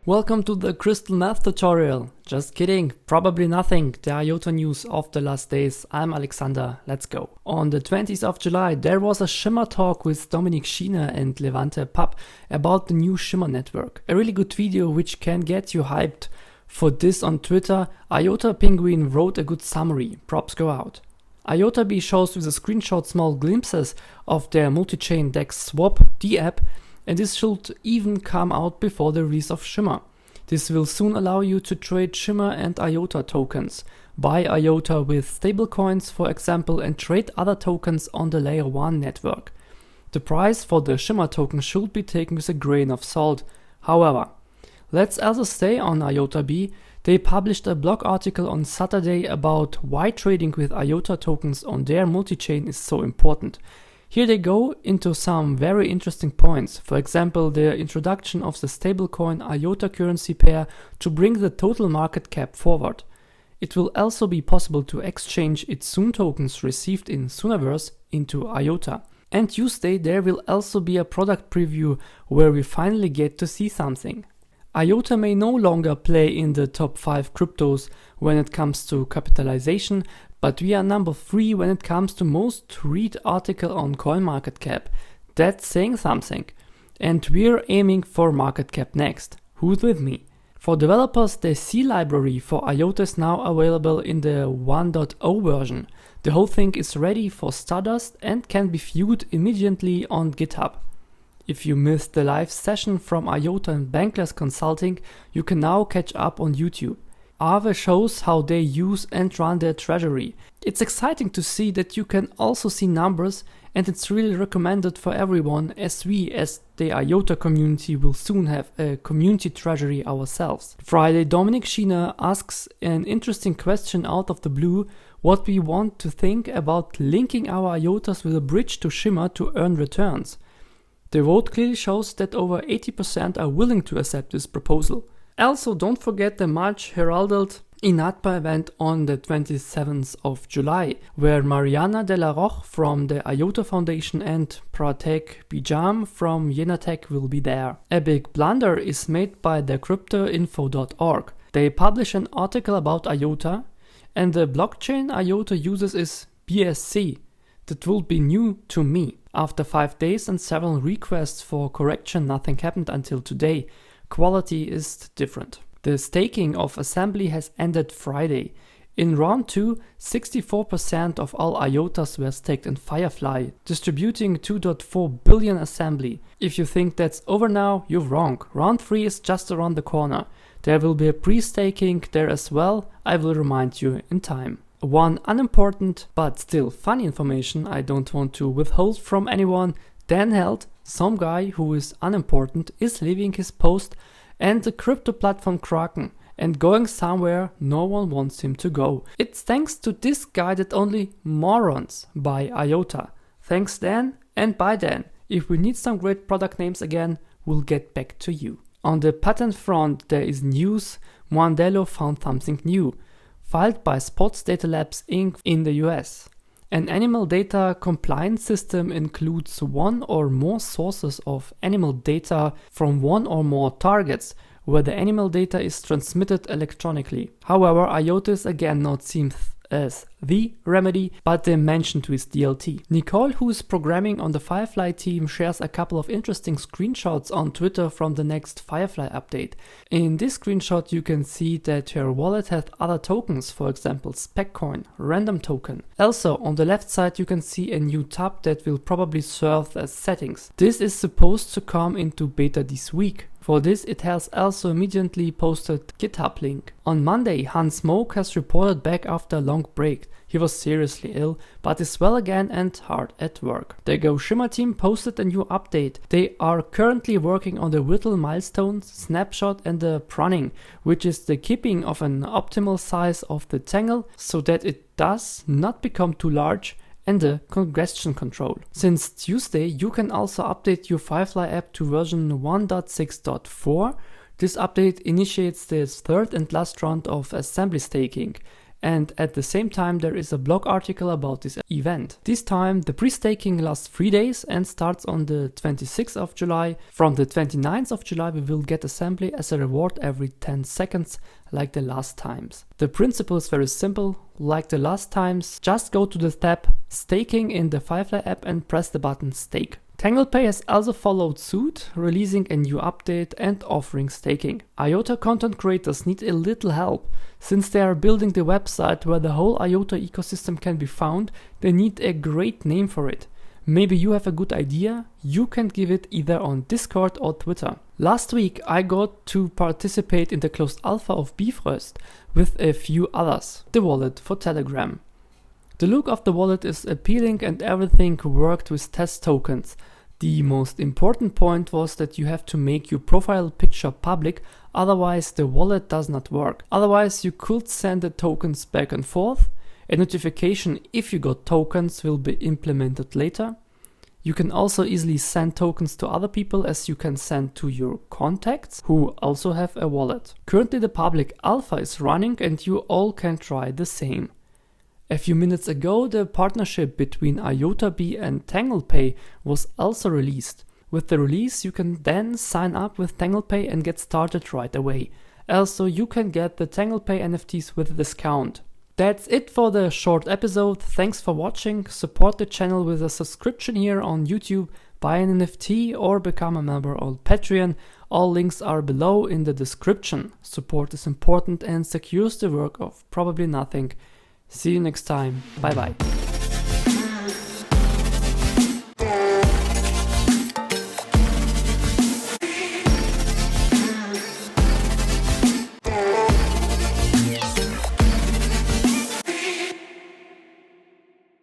Welcome to the Crystal Math tutorial. Just kidding, probably nothing. The IOTA news of the last days. I'm Alexander, let's go. On the 20th of July, there was a Shimmer talk with Dominik Schiener and Levante Papp about the new Shimmer network. A really good video which can get you hyped. For this on Twitter, IOTA Penguin wrote a good summary. Props go out. IotaBee shows with a screenshot small glimpses of their multi-chain DEX swap, the app, and this should even come out before the release of Shimmer. This will soon allow you to trade Shimmer and IOTA tokens, buy IOTA with stablecoins for example, and trade other tokens on the layer 1 network. The price for the Shimmer token should be taken with a grain of salt. However, let's also stay on IotaBee. They published a blog article on Saturday about why trading with IOTA tokens on their multi-chain is so important. Here they go into some very interesting points, for example the introduction of the stablecoin IOTA currency pair to bring the total market cap forward. It will also be possible to exchange its Soon tokens received in Soonaverse into IOTA. And Tuesday there will also be a product preview where we finally get to see something. IOTA may no longer play in the top 5 cryptos when it comes to capitalization, but we are number 3 when it comes to most read article on CoinMarketCap. That's saying something. And we're aiming for market cap next. Who's with me? For developers, the C library for IOTA is now available in the 1.0 version. The whole thing is ready for Stardust and can be viewed immediately on GitHub. If you missed the live session from IOTA and Bankless Consulting, you can now catch up on YouTube. Aave shows how they use and run their treasury. It's exciting to see that you can also see numbers, and it's really recommended for everyone as we, as the IOTA community, will soon have a community treasury ourselves. Friday, Dominik Schiener asks an interesting question out of the blue: what we want to think about linking our IOTAs with a bridge to Shimmer to earn returns. The vote clearly shows that over 80% are willing to accept this proposal. Also, don't forget the much heralded INATBA event on the 27th of July, where Mariana de la Roche from the IOTA Foundation and Pratek Bijam from Yenatech will be there. A big blunder is made by the cryptoinfo.org. They publish an article about IOTA, and the blockchain IOTA uses is BSC. That will be new to me. After 5 days and several requests for correction, nothing happened until today. Quality is different. The staking of assembly has ended Friday. In round 2, 64% of all IOTAs were staked in Firefly, distributing 2.4 billion assembly. If you think that's over now, you're wrong. Round 3 is just around the corner. There will be a pre-staking there as well. I will remind you in time. One unimportant but still funny information I don't want to withhold from anyone: Dan Held, some guy who is unimportant, is leaving his post and the crypto platform Kraken and going somewhere no one wants him to go. It's thanks to this guy that only Morons buy IOTA. Thanks Dan, and bye Dan. If we need some great product names again, we'll get back to you. On the patent front there is news. Mondello found something new, filed by Spots Data Labs Inc. in the US. An animal data compliance system includes one or more sources of animal data from one or more targets, where the animal data is transmitted electronically. However, IOTA is again not seen as the remedy, but they mentioned with DLT. Nicole, who is programming on the Firefly team, shares a couple of interesting screenshots on Twitter from the next Firefly update. In this screenshot you can see that her wallet has other tokens, for example SpecCoin, random token. Also on the left side you can see a new tab that will probably serve as settings. This is supposed to come into beta this week. For this it has also immediately posted GitHub link. On Monday, Hans Moog has reported back after a long break. He was seriously ill, but is well again and hard at work. The Go Shimmer team posted a new update. They are currently working on the Whittle milestones, snapshot and the pruning, which is the keeping of an optimal size of the tangle so that it does not become too large, and the congestion control. Since Tuesday, you can also update your Firefly app to version 1.6.4. This update initiates the third and last round of assembly staking. and at the same time there is a blog article about this event. This time the pre-staking lasts 3 days and starts on the 26th of July. From the 29th of July we will get assembly as a reward every 10 seconds like the last times. The principle is very simple. Like the last times, just go to the tab Staking in the Firefly app and press the button Stake. TanglePay has also followed suit, releasing a new update and offering staking. IOTA content creators need a little help. Since they are building the website where the whole IOTA ecosystem can be found, they need a great name for it. Maybe you have a good idea? You can give it either on Discord or Twitter. Last week I got to participate in the closed alpha of Bifrost with a few others, the wallet for Telegram. The look of the wallet is appealing and everything worked with test tokens. The most important point was that you have to make your profile picture public, otherwise the wallet does not work. Otherwise you could send the tokens back and forth. A notification if you got tokens will be implemented later. You can also easily send tokens to other people as you can send to your contacts who also have a wallet. Currently the public alpha is running and you all can try the same. A few minutes ago, the partnership between IotaBee and TanglePay was also released. With the release, you can then sign up with TanglePay and get started right away. Also, you can get the TanglePay NFTs with a discount. That's it for the short episode. Thanks for watching. Support the channel with a subscription here on YouTube, buy an NFT or become a member on Patreon. All links are below in the description. Support is important and secures the work of Probably Nothing. See you next time. Bye bye.